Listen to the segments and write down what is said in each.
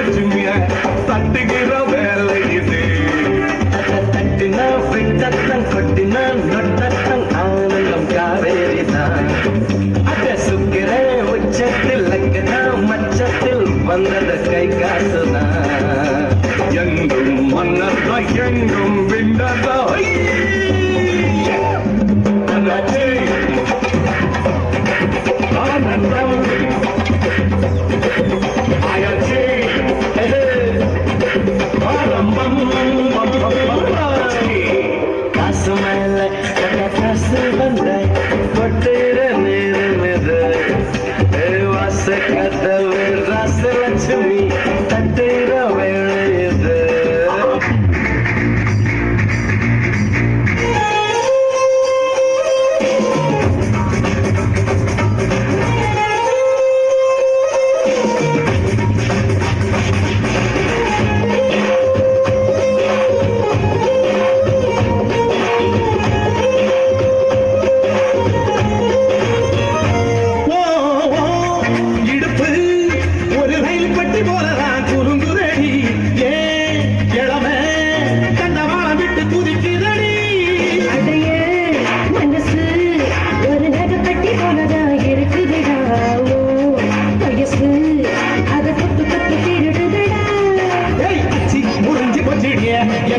லட்சுமிய தட்டுகிற வேலை இது. தட்டினா விட்டத்தன் கொட்டினா நொட்டத்தன் ஆனந்தம் காவேரிதான். அட சுக்கிர உச்சத்தில் லக்கனா மச்சத்தில் வந்தது கை காசுதான். எங்கும் மன்னதா எங்கும் விண்டதா ஆனந்தம் ஆயாச்சி ஆரம்பம். காசு மேல காசு வந்த கொட்டுற நேரம் இது. வாச கதவு ராசலட்சுமி தட்டுற வேலை இது.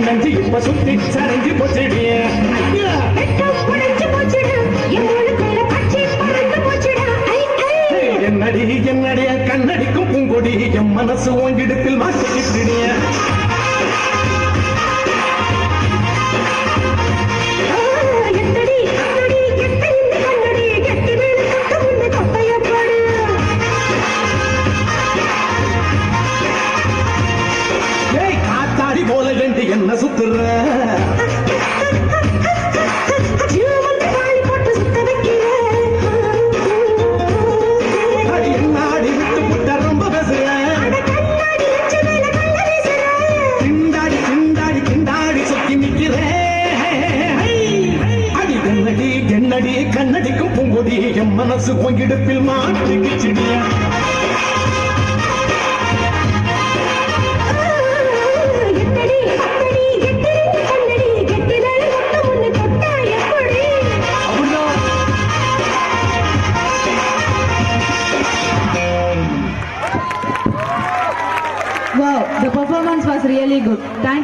நஞ்சி இப்ப சுத்தி சரிஞ்சு போச்சிடிய என்னடி என்னடைய கண்ணடிக்கும் பூங்கொடி என் மனசு ஓங்கிடத்தில் மாட்டிக்கிட்டிடிய. போல வேண்டி என்ன சுத்துற நாடி விட்டு புட்ட ரொம்ப பேசுற. திண்டாடி திண்டாடி திண்டாடி சுத்தி நிக்கிறேன். அடி என்னடி என்னடி கண்ணடிக்கும் பூங்கொடி என் மனசு பொங்கிடுப்பில் மாட்டிக்கிச்சிடிய. Wow, the performance was really good. Thank